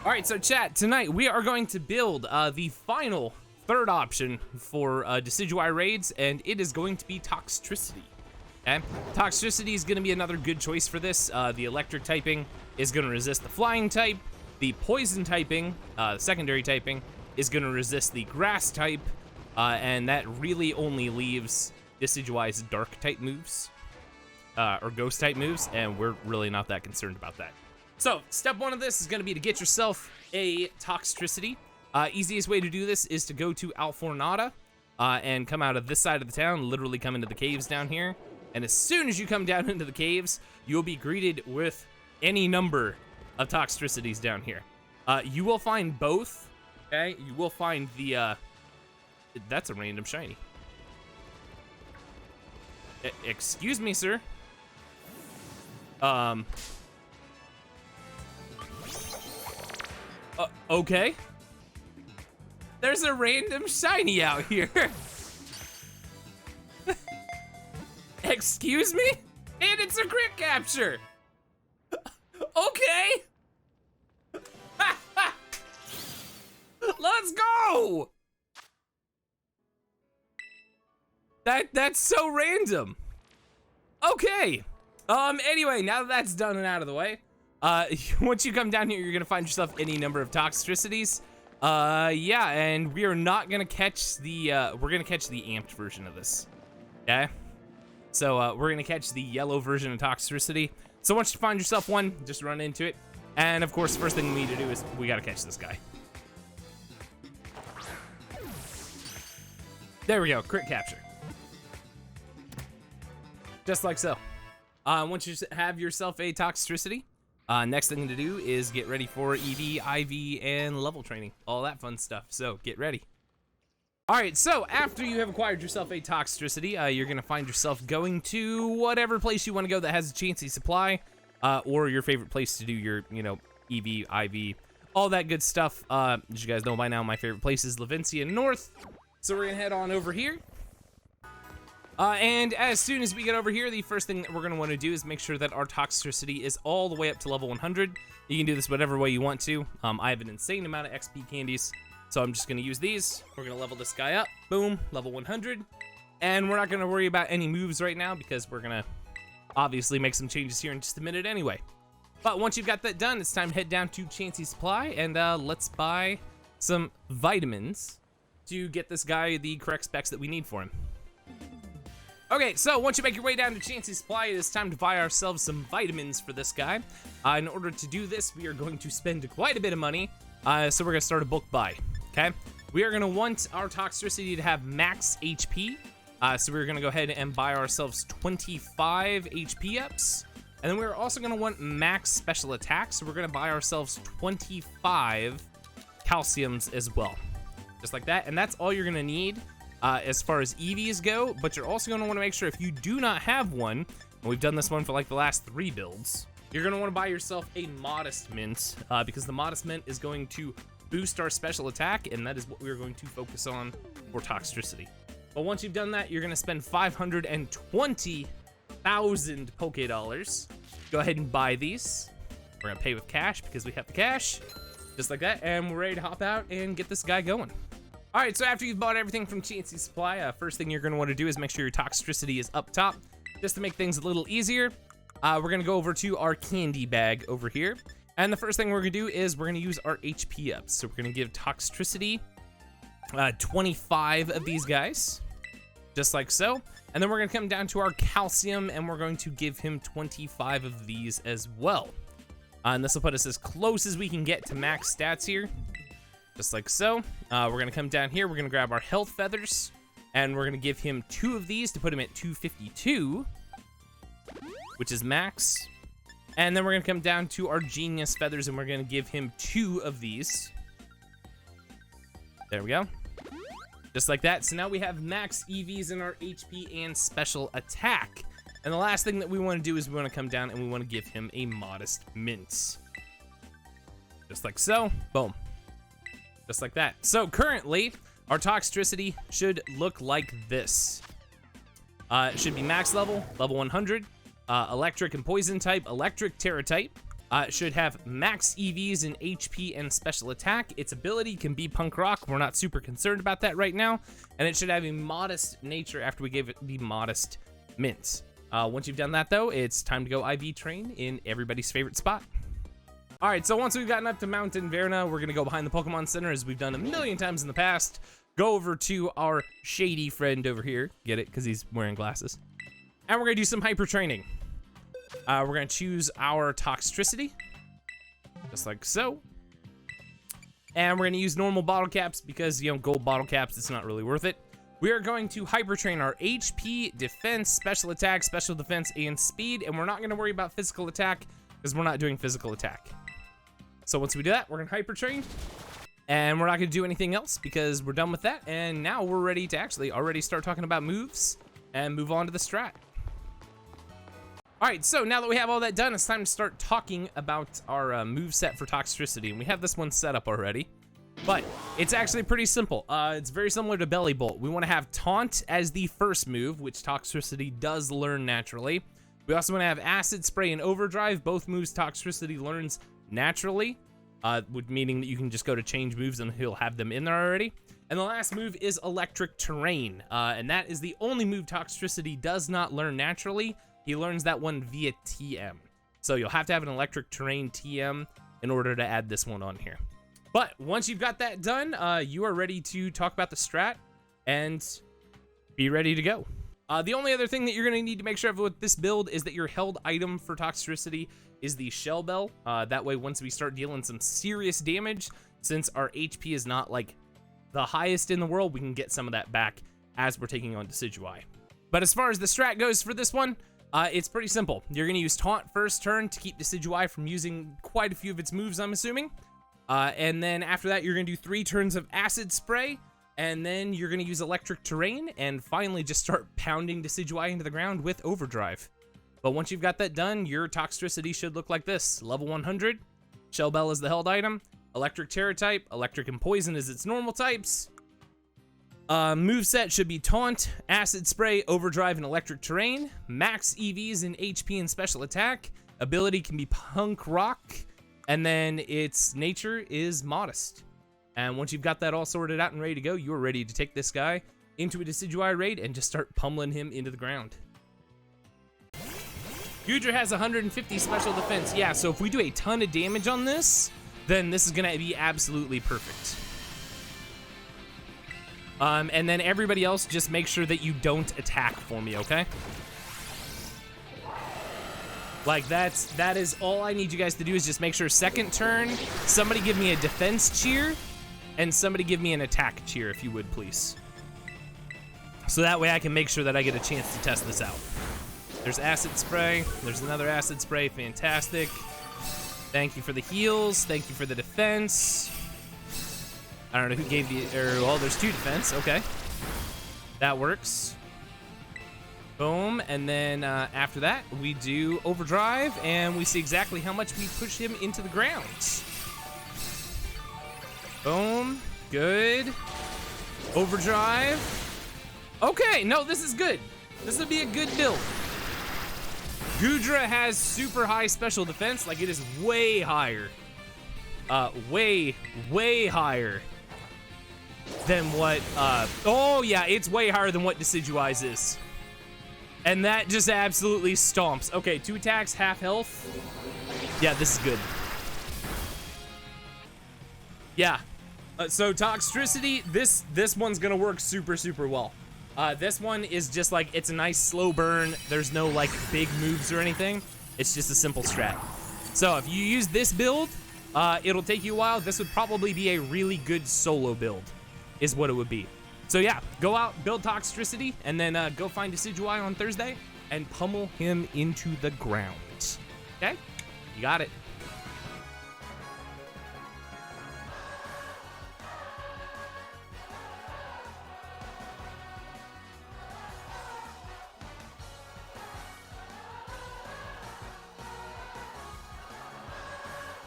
All right, so chat, tonight we are going to build the final third option for Decidueye raids, and it is going to be Toxtricity. Okay? Toxtricity is going to be another good choice for this. The electric typing is going to resist the flying type. The poison typing, secondary typing, is going to resist the grass type, and that really only leaves Decidueye's dark type moves, or ghost type moves, and we're really not that concerned about that. So, step one of this is going to be to get yourself a Toxtricity. Easiest way to do this is to go to Alfornata and come out of this side of the town, literally come into the caves down here. And as soon as you come down into the caves, you'll be greeted with any number of Toxtricities down here. You will find both, okay? You will find the, that's a random shiny. Excuse me, sir. Okay. There's a random shiny out here. Excuse me? And it's a crit capture. Okay. Let's go. That's so random. Okay. Anyway, now that that's done and out of the way, once you come down here, you're gonna find yourself any number of Toxtricities. Yeah, and we are not gonna catch the, we're gonna catch the amped version of this, okay? So, we're gonna catch the yellow version of Toxtricity. So once you find yourself one, just run into it. And of course, first thing we need to do is we gotta catch this guy. There we go, crit capture. Just like so. Once you have yourself a Toxtricity, next thing to do is get ready for EV, IV, and level training. All that fun stuff, so get ready. All right, so after you have acquired yourself a Toxtricity, you're gonna find yourself going to whatever place you wanna go that has a chancy supply, or your favorite place to do your, you know, EV, IV, all that good stuff. As you guys know by now, my favorite place is Levincia North. So we're gonna head on over here. And as soon as we get over here, the first thing that we're going to want to do is make sure that our Toxtricity is all the way up to level 100. You can do this whatever way you want to. I have an insane amount of XP candies, so I'm just going to use these. We're going to level this guy up. Boom, level 100. And we're not going to worry about any moves right now because we're going to obviously make some changes here in just a minute anyway. But once you've got that done, it's time to head down to Chancy Supply and let's buy some vitamins to get this guy the correct specs that we need for him. Okay, so once you make your way down to Chancy Supply, it is time to buy ourselves some vitamins for this guy. In order to do this, we are going to spend quite a bit of money, so we're going to start a bulk buy, okay? We are going to want our Toxtricity to have max HP, so we're going to go ahead and buy ourselves 25 HP ups. And then we're also going to want max special attack, so we're going to buy ourselves 25 calciums as well. Just like that, and that's all you're going to need. As far as EVs go, but you're also going to want to make sure if you do not have one, and we've done this one for like the last 3 builds, you're going to want to buy yourself a Modest Mint, because the Modest Mint is going to boost our special attack, and that is what we're going to focus on for Toxtricity. But once you've done that, you're going to spend 520,000 Poké Dollars. Go ahead and buy these. We're going to pay with cash because we have the cash, just like that, and we're ready to hop out and get this guy going. All right, so after you've bought everything from Chancy Supply, first thing you're going to want to do is make sure your Toxtricity is up top, just to make things a little easier. We're going to go over to our candy bag over here, and the first thing we're going to do is we're going to use our HP ups. So we're going to give Toxtricity 25 of these guys, just like so. And then we're going to come down to our calcium, and we're going to give him 25 of these as well. And this will put us as close as we can get to max stats here. Just like so. We're gonna come down here, we're gonna grab our health feathers, and we're gonna give him 2 of these to put him at 252, which is max. And then we're gonna come down to our genius feathers, and we're gonna give him 2 of these. There we go. Just like that. So now we have max EVs in our HP and special attack. And the last thing that we wanna do is we wanna come down and we wanna give him a Modest Mint. Just like so, boom. Just like that. So currently, our Toxtricity should look like this. It should be max level, level 100, electric and poison type, electric Tera type, It should have max EVs in HP and special attack. Its ability can be punk rock. We're not super concerned about that right now. And it should have a modest nature after we gave it the modest mints. Once you've done that though, it's time to go IV train in everybody's favorite spot. All right, so once we've gotten up to Mount Inverna, we're gonna go behind the Pokemon Center as we've done a million times in the past. Go over to our shady friend over here. Get it? Because he's wearing glasses. And we're gonna do some hyper training. We're gonna choose our Toxtricity, just like so. And we're gonna use normal bottle caps because, you know, gold bottle caps, it's not really worth it. We are going to hyper train our HP, defense, special attack, special defense, and speed. And we're not gonna worry about physical attack because we're not doing physical attack. So once we do that, we're gonna hyper train. And we're not gonna do anything else because we're done with that. And now we're ready to actually already start talking about moves and move on to the strat. All right, so now that we have all that done, it's time to start talking about our moveset for Toxtricity. And we have this one set up already, but it's actually pretty simple. It's very similar to Belly Bolt. We want to have Taunt as the first move, which Toxtricity does learn naturally. We also want to have Acid Spray and Overdrive. Both moves Toxtricity learns naturally, meaning that you can just go to change moves and he'll have them in there already. And the last move is Electric Terrain, and that is the only move Toxtricity does not learn naturally. He learns that one via TM. So you'll have to have an Electric Terrain TM in order to add this one on here. But once you've got that done, you are ready to talk about the strat and be ready to go. The only other thing that you're gonna need to make sure of with this build is that your held item for Toxtricity is the Shell Bell. That way, once we start dealing some serious damage, since our HP is not like the highest in the world, we can get some of that back as we're taking on Decidueye. But as far as the strat goes for this one, it's pretty simple. You're gonna use Taunt first turn to keep Decidueye from using quite a few of its moves, I'm assuming. And then after that, you're gonna do 3 turns of Acid Spray, and then you're gonna use Electric Terrain, and finally just start pounding Decidueye into the ground with Overdrive. But once you've got that done, your Toxtricity should look like this. Level 100, Shell Bell is the held item, Electric Tera type, Electric and Poison is its normal types. Moveset should be Taunt, Acid Spray, Overdrive, and Electric Terrain. Max EVs in HP and Special Attack. Ability can be Punk Rock. And then its nature is Modest. And once you've got that all sorted out and ready to go, you're ready to take this guy into a Decidueye raid and just start pummeling him into the ground. Goodra has 150 special defense. Yeah, so if we do a ton of damage on this, then this is gonna be absolutely perfect. And then everybody else, just make sure that you don't attack for me, okay? Like that is all I need you guys to do is just make sure second turn, somebody give me a defense cheer and somebody give me an attack cheer if you would, please. So that way I can make sure that I get a chance to test this out. There's Acid Spray, there's another Acid Spray, fantastic. Thank you for the heals, thank you for the defense. I don't know who gave the, well, there's 2 defense, okay. That works. Boom, and then after that, we do Overdrive, and we see exactly how much we push him into the ground. Boom, good. Overdrive. Okay, no, this is good. This would be a good build. Goodra has super high special defense, like it is way higher. Way higher than what, oh yeah, it's way higher than what Decidueye's is. And that just absolutely stomps. Okay, 2 attacks, half health. Yeah, this is good. Yeah, so Toxtricity, this one's gonna work super, super well. This one is just like, it's a nice slow burn. There's no like big moves or anything. It's just a simple strat. So if you use this build, it'll take you a while. This would probably be a really good solo build, is what it would be. So yeah, go out, build Toxtricity, and then go find Decidueye on Thursday and pummel him into the ground. Okay? You got it.